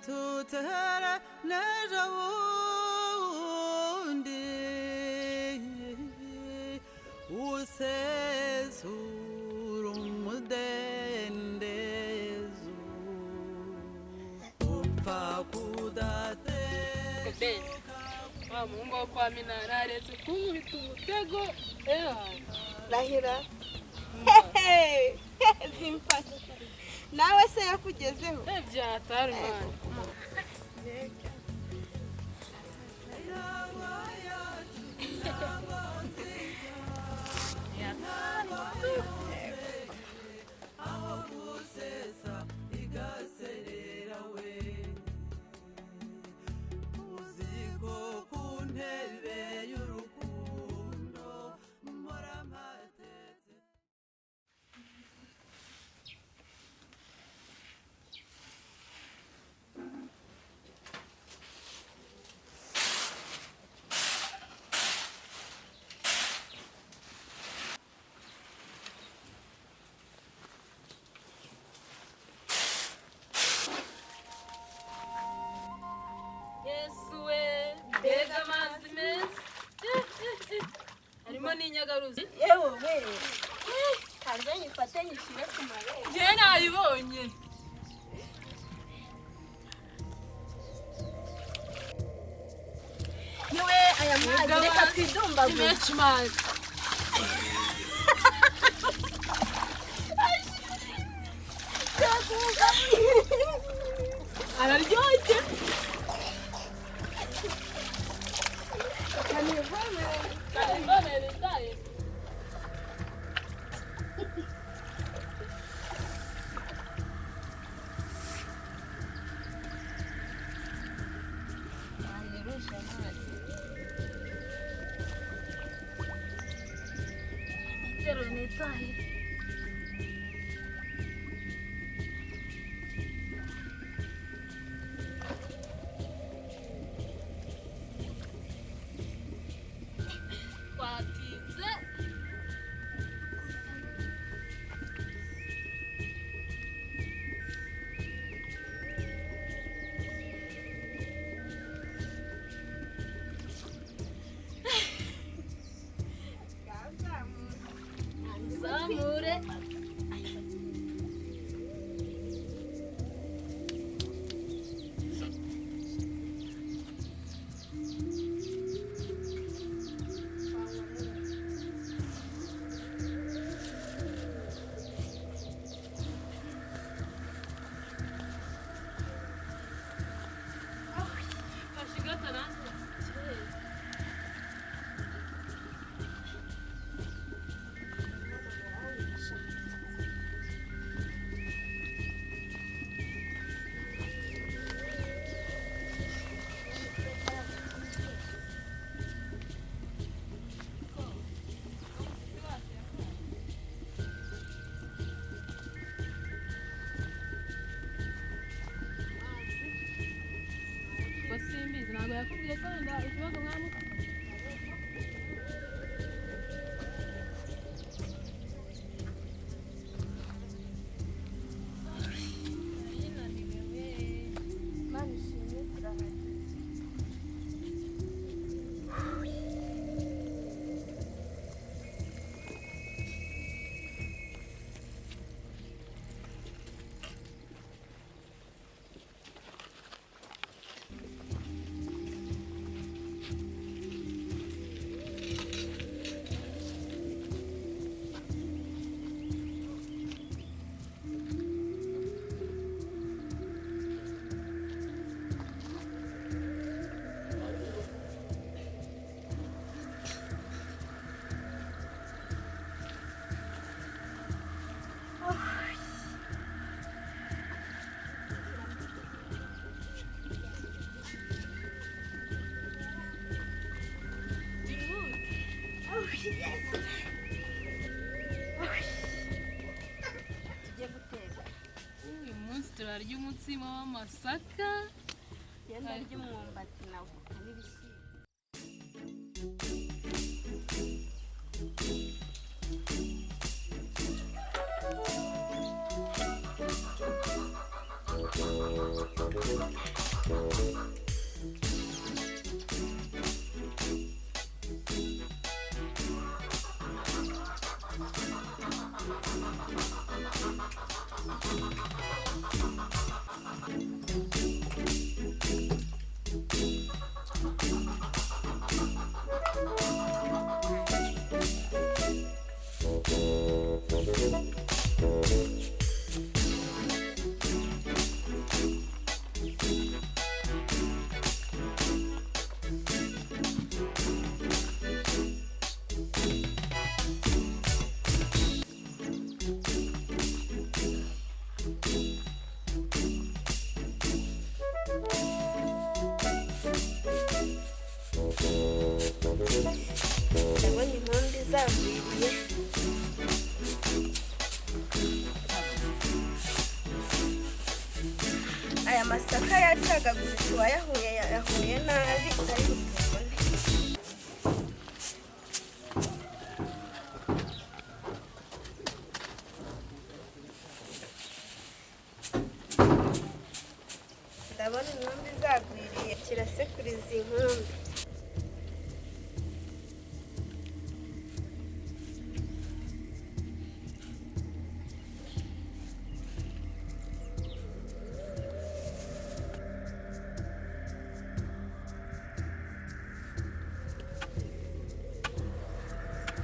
tutera n'ejo bundi usezura umudendezo upfa kudatezuka wa muhungu wo kwa Minara aretse kunkubita umutego Rahira zimfasha nawe se yakugezeho byatari mwana harimo n'inyagaruzi yewe we karze nyifate nyishire ku mabere je nayibonye yewe aya mazi reka twidumbaguze menshi mazi araryoshye kanivomere ndaye Zamure simbizi ntabwo yakubwiye ko wenda ikibazo mwamuka uyu munsi turarya umutsima w'amasaka yenda ry'umwumbati na voka n'ibishyimbo Thank you. ndabona intumbi zagwiriye. Aya masaka yacagaguritse uwayahuye yahuye nabi ari butubone. Ndabona intumbi zagwiriye kirasekuriza inkumbi.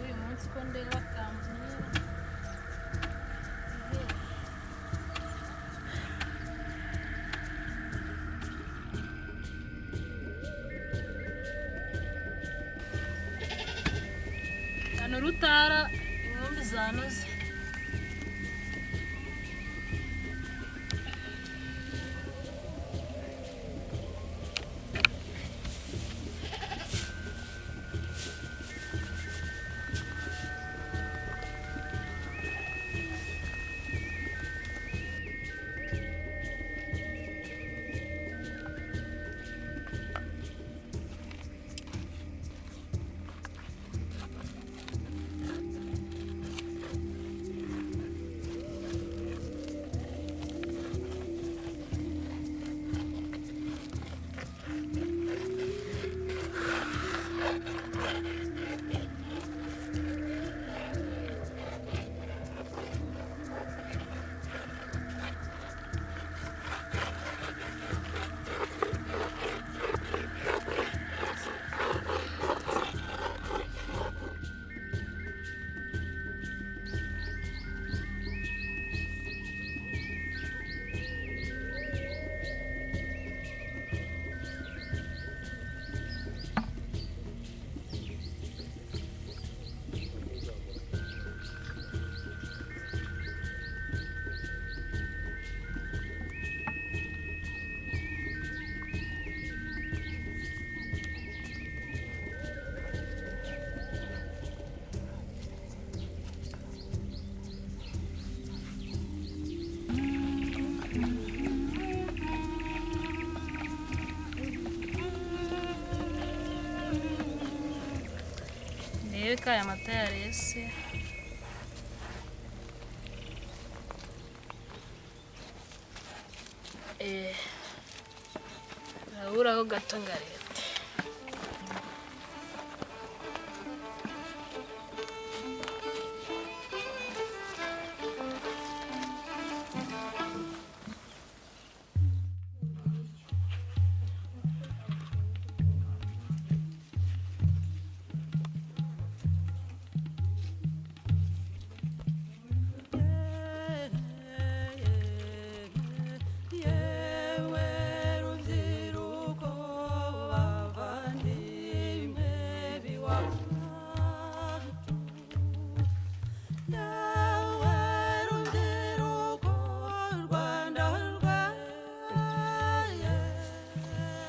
uyu munsi ko ndeba akambuye hano rutara inkumbi zanoze. ndebe ko aya mata yarese. Uraburaho gato ngarete.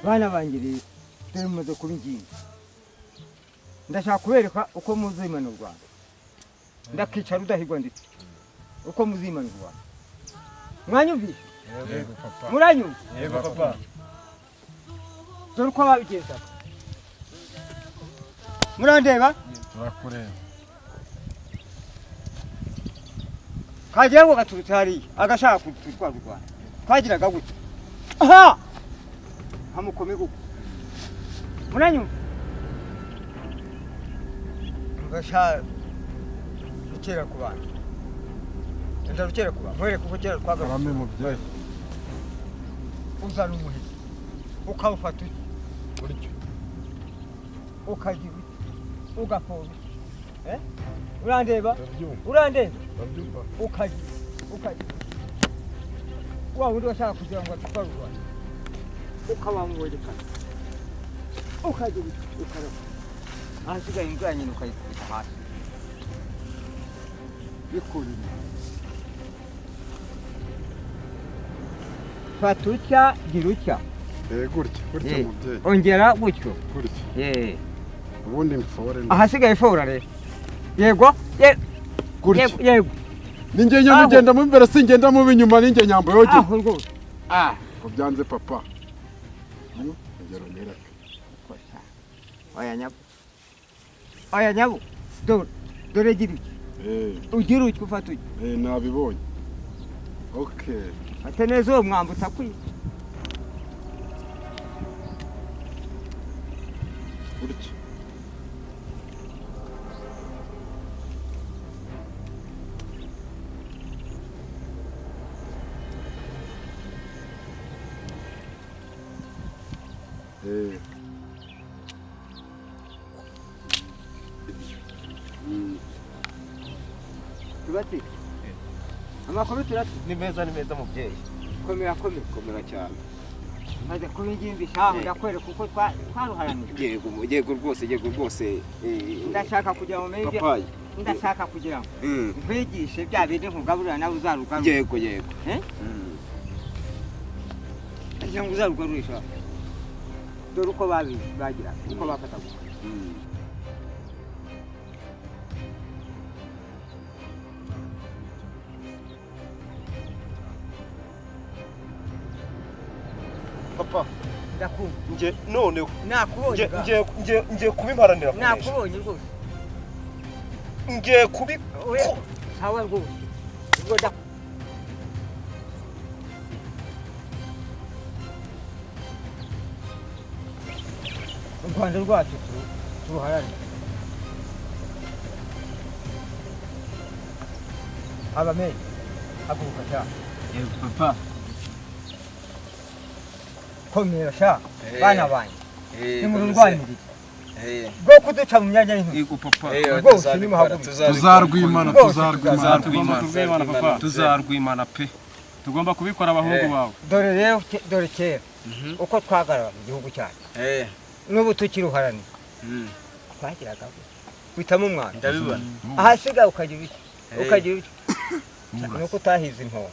bana bangiriye dore mumaze kuba ingingo ndashaka kubereka uko muzimana u Rwanda ndakicara udahigwa ndetse uko muzimana u Rwanda mwanyumvishe Yego papa. muranyumva Yego papa. dore uko babigeza murandeba Turakureba. kagiye ngo gaturutse hariya agashaka kutwara u Rwanda twagiraga gute aha hamukome guko muranyumva ngashaka gukera ku bantu ndarukere kuba nkwereke uko kera twagaruka karame mubyeyi uzana umuhizi ukawufata buryo ukagira ugapfora urandeba ndabyumva urandeba ndabyumva ukagira wa wundi washaka kugira ngo atware u Rwanda ukawamubonekana ukagira ukaraba ahasigaye imvura nyine ukayikubita hasi bikurira fata utya gira utya gutya mubyeyi ongera gutyo gutya ubundi mfore ahasigaye fora rero yego yego ninjye nyamugenda mu imbere singenda mu inyuma ninjye nyambo yoge aho rwose ko byanze papa ngero nereke oya nyabo dore gira ugira utyo ufata utyo nabibonye okay ate neza uwo mwamba utakwiye gutya tubati amakuru turati ni meza mubyeyi komera cyane maze kuba ingimbi shaho ndakwereka uko twaruharanira yego rwose ndashaka kugira ngo menye papayi ndashaka kugira ngo nkwigishe bya bindi nkugaburira nawe uzarugarura yego kugira ngo uzarugarurisha dore uko bagira uko bafataga papa ndakumva nje noneho nakubonye nje kubimparanira nakubonye rwose nje kubi hawa rwose ubwo u Rwanda rwacu turuharanira abamenye haguruka cyane yego papa komera sha bana banjye nimururwanirire bwo kuduca mu myanya y'intoki yego papa rwose nimuhaguruke tuzarwimana papa tuzarwimana pe tugomba kubikora abahungu bawe dore rero dore kera uko twagarara mu gihugu cyacu n'ubu tukiruharanira twagiraga kwitamo umwana ndabibona ahasigaye ukagira iki nuko utahize intongo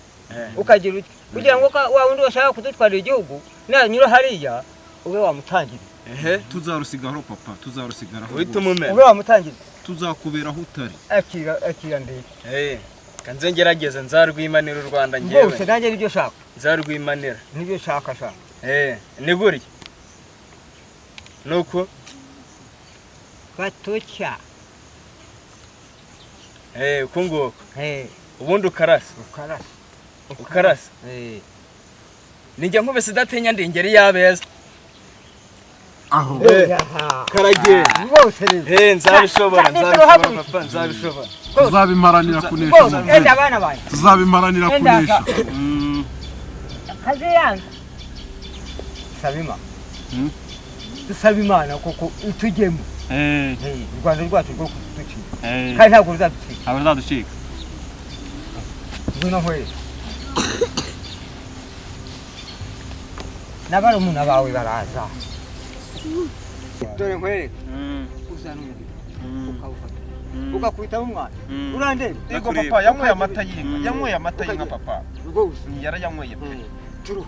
ukagira iki kugira ngo wa wundi washaka kudutwarira igihugu nanyura hariya ube wamutangirira tuzarusigaraho papa tuzarusigaraho uhita umumena ube wamutangirira tuzakuberaho utari akira ndeke kanze ngerageze nzarwimanira u Rwanda ngewe bose nanjye nibyo shaka nzarwimanira nibyo shaka ni gurya nuko batucya kunguko ubundi ukarasa nijya nkubese idatinya ndingeri yabeza aho karagiye bose rero nzabishobora papa nzabishobora tuzabimaranira kunesha enda abana banjye tuzabimaranira kunesha kaje yangu sabima dusaba imana kuko itugemo u Rwanda rwacu rwo kuducika kandi ntabwo ruzaducika ngwino nkwereke n'abarumuna bawe baraza dore nkwereke uzana umubiri ukawufata ugakubitamo umwana urandeba yego papa yanyweye amata y'inka papa rwose yarayanyweye pe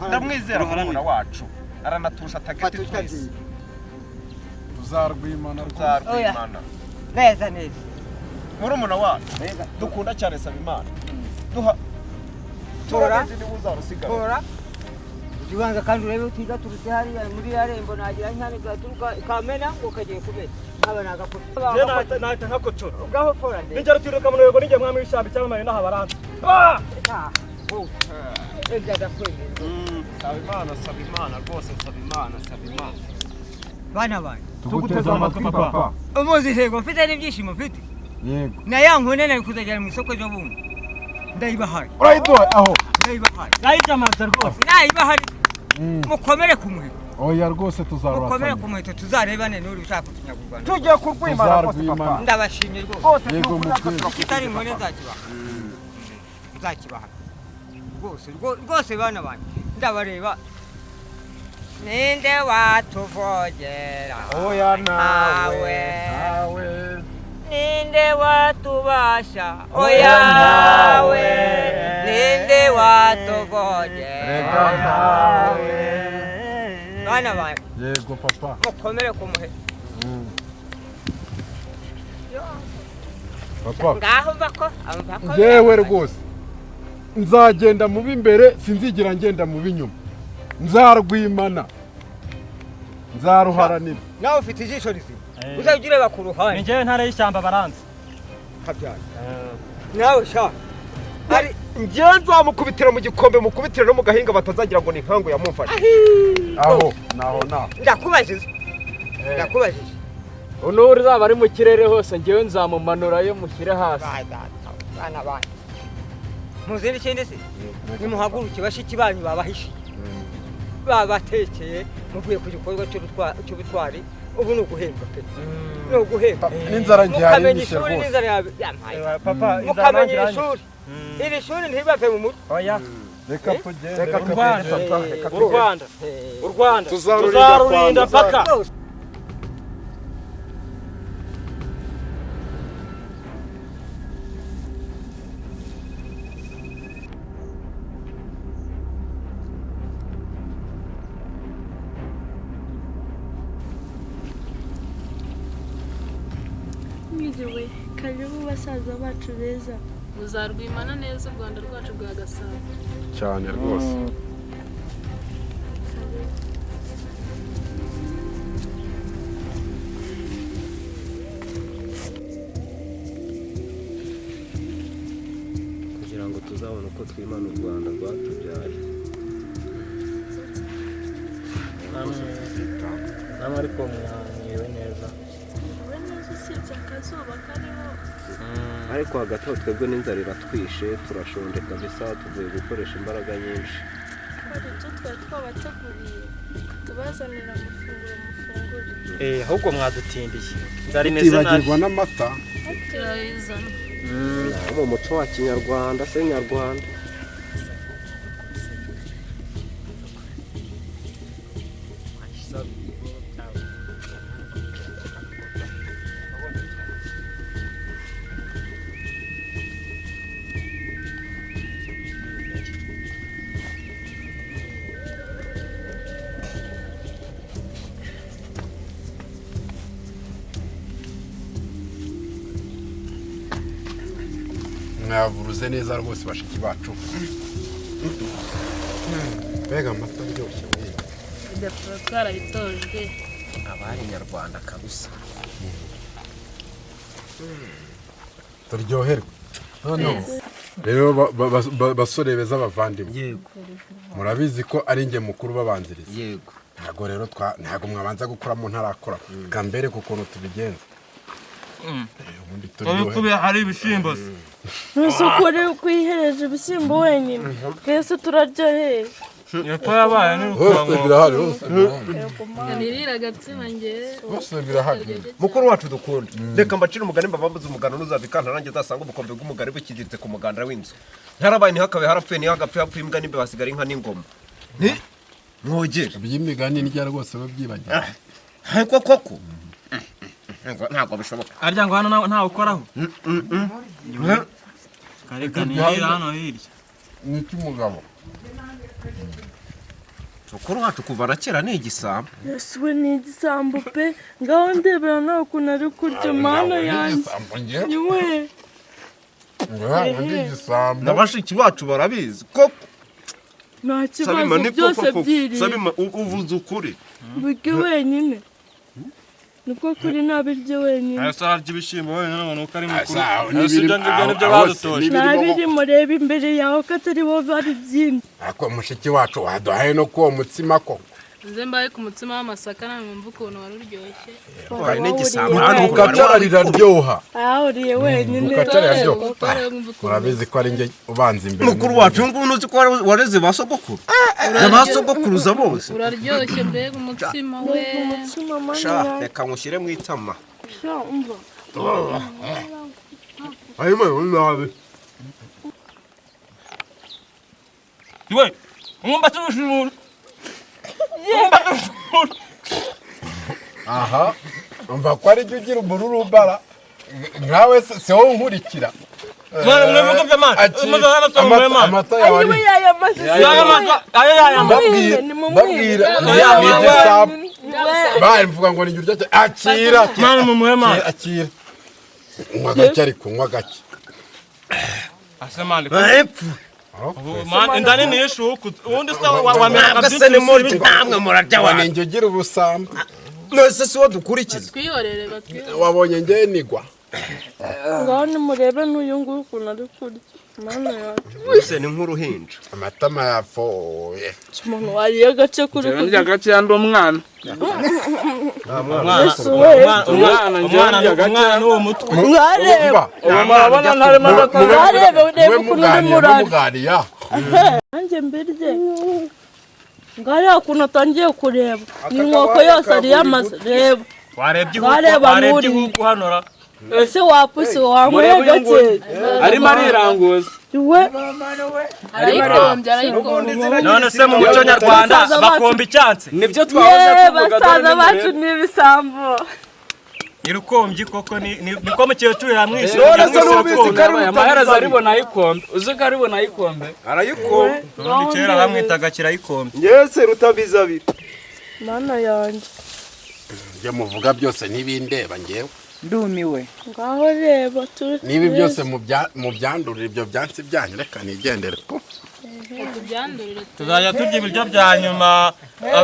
ndamwizera murumuna wacu aranatusha tageti twese tuzarwimana neza murumuna wacu dukunda cyane saba imana tora ubanza kandi urebe utiga turutse hariya muri ya rembo nagira nkane gaturuka ikamena ngo kagiye kumena aba nagakoze nahita nkakocora ugaho tora ndende ninjye rutiruka mu rwego ninjye mwami w'ishyamba cyangwa mari naha baranze saba imana rwose saba imana bana banjye tuguteze amatwi papa umuzi hego mfite n'ibyishimo mfite yego na ya nkone nari kuzajyana mu isoko ejo bundi ndayibahari urayiduha aho ndayibahari nayitamaza rwose ndayibahari mukomere ku muheto oya rwose mukomere tuzarwasana ku muheto tuzarebane n'uri ushaka kutunyagurwanda tugiye kurwimana rwose Tuzarwimana. papa ndabashimye rwose rwose Yego, nukuri mutwe. natwe kitari turakwishimiye, inkone papa. nzakibaha rwose bana banjye ndabareba ninde watuvogera oya nawe nawe ninde watubasha oya nawe ninde watuvogera reka nawe bana banjye yego papa mukomere ku muheto papa ngaho mva ko yewe rwose nzagenda mu b'imbere sinzigira ngenda mu b'inyuma nzarwimana nzaruharanira nawe ufite ijisho rizima uzajya ureba ku ruhande njyewe ntara y'ishyamba baranze kabyara nawe sha ari njyewe nzamukubitira mu gikombe mukubitire no mu gahinga batazagira ngo ni inkangu yamumfashe aho naho ndakubajije unuri uzaba ari mu kirere hose njyewe nzamumanurayo mushyire hasi bana banyu muzi n'ikindi se nimuhaguruke bashiki banyu babahishiye babatekeye muvuye ku gikorwa cy'ubutwari ubu ni uguhembwa pe ni uguhembwa n'inzara njye hari mukamenya inyishe ishuri rwose n'inzara yampaye papa mukamenya iri shuri iri shuri ntibave mu mutwe oya reka tugende reka u Rwanda tugende, reka u Rwanda u Rwanda Tuzarurinda tuzarurinda kwanda. paka mwiriwe karibu basaza bacu beza muzarwimana neza u Rwanda rwacu rwa Gasabo cyane rwose kugira ngo tuzabone uko twimana u Rwanda rwatubyaye namwe ariko mwiriwe neza we neza usibye akazuba kariho ariko hagati aho twebwe n'inzara iratwishe turashonje kabisa tuvuye gukoresha imbaraga nyinshi hari ibyo twari twabateguriye tubazanira amafunguro mufungure ahubwo mwadutindiye nzari neza nabi tibagirwa n'amata turayizana mu muco wa kinyarwanda se nyarwanda mwavuruze neza rwose bashiki bacu mbega amata aryoshye tuba twarabitojwe abari nyarwanda kabisa turyoherwe noneho rero basore beza bavandimwe yego murabizi ko ari njye mukuru babanziriza yego ntabwo rero ntabwo mwabanza gukuramo ntarakora kambere ku kuntu tubigenza ubundi turyoherwe hari ibishyimbo ntusukure kwihereje ibishyimbo wenyine twese turaryoheye ko yabaye hose birahari hose nirira agatsima njyewe hose birahari mukuru wacu dukunda reka mbacire umugani mbabambuze umugano ntuzabikanta nanjye uzasanga ubukombe bw'umugari bukiziritse ku muganda w'inzu ntiharabaye ntihakabe harapfuye ntihagapfe hapfuye imbwa n'imbe hasigara inka n'ingoma mwogere iby'imigani ndya rwose babyibagiwe ariko koko ntabwo bishoboka arya ngo hano ntawe ukoraho kareka nirira hano hirya ni icy'umugabo mukuru wacu kuva na kera ni igisambo yesu we ni igisambo pe ngaho ndebera nawe ukuntu ari kurya mana yanjye niwe ndi igisambo na bashiki bacu barabizi koko nta kibazo byose byiriye sabima uvuze ukuri burya wenyine niko kuri nabirye wenyine asa harya ibishyimbo wenyine ngo nuko ari mukuru Asa, ese ibyo ngibyo nibyo badutoje nabiri mureba imbere yawe ko atari bo bari byinshi ariko mushiki wacu waduhaye no kuwo mutsima ko nze mbaye ku mutsima w'amasaka namwe mva ukuntu wari uryoshye hari n'igisambu Mukacara riraryoha. ahuriye wenyine Mukacara riraryoha. Murabizi ko ari njye ubanza imbere. mukuru wacu ngubu uzi ko wareze ba sogokuru ba sogokuruza bose uraryoshye mbega umutsima we umutsima mana sha yanjye reka nkushyire mu itama sha umva Ayima unabe. we umba tushimura Aha. Umva ko ari jye ugira ubururu bara. Nkawe se wowe nkurikira. mwana mwivuga by'amazi Amata yawe ayiwe yayamaze babwira bamvuga ngo ni urya akira mwana mumuhema akira unywa gake ariko unywa gake asemande epfu man indani ni yeshuku ubundi se wamera agase ni muri namwe murarya wanenge ugira ubusamba nose si wo dukurikiza twihorere batwihorere wabonye njye nigwa ngaho nimurebe n'uyu nguyu ukuntu ari kurya mana yacu ese ni nk'uruhinja amatama yafoye umuntu wariye agace kuri ndya gace yandi umwana umwana n'uwo mutwe mwareba murabona ntarimo mwareba urebe ukuntu uri murari muganiya nanjye mbirye ngariya ukuntu atangiye kureba ni inkoko yose ari yamaze reba warebye ihuku hanora ese wapusi wanyweye gake arimo ariranguza we arayikombye none se mu muco nyarwanda bakomba icyansi nibyo ye twahoze basaza bacu ni ibisambo irukombye koko niko mukecuru yamwishe amaherezo aribona ayikombe uzi ko aribona ayikombe arayikombe ubundi kera bamwitaga kirayikombe yese rutabiza abiri mana yanjye ibyo muvuga byose ntibindeba ngewe ndumiwe ngaho reba turi niba byose mu byandurira ibyo byansi byanyu reka nigendere po tuzajya turya ibiryo bya nyuma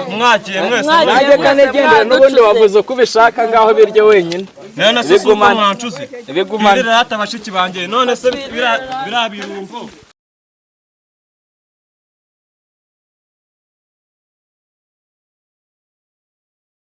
mwakiye mwese Mwagiye kanegendere n'ubundi wavuze ko ubishaka ngaho biryo wenyine none se uko mwancuze ibigumane rero hata bashiki banjye none se bira birungo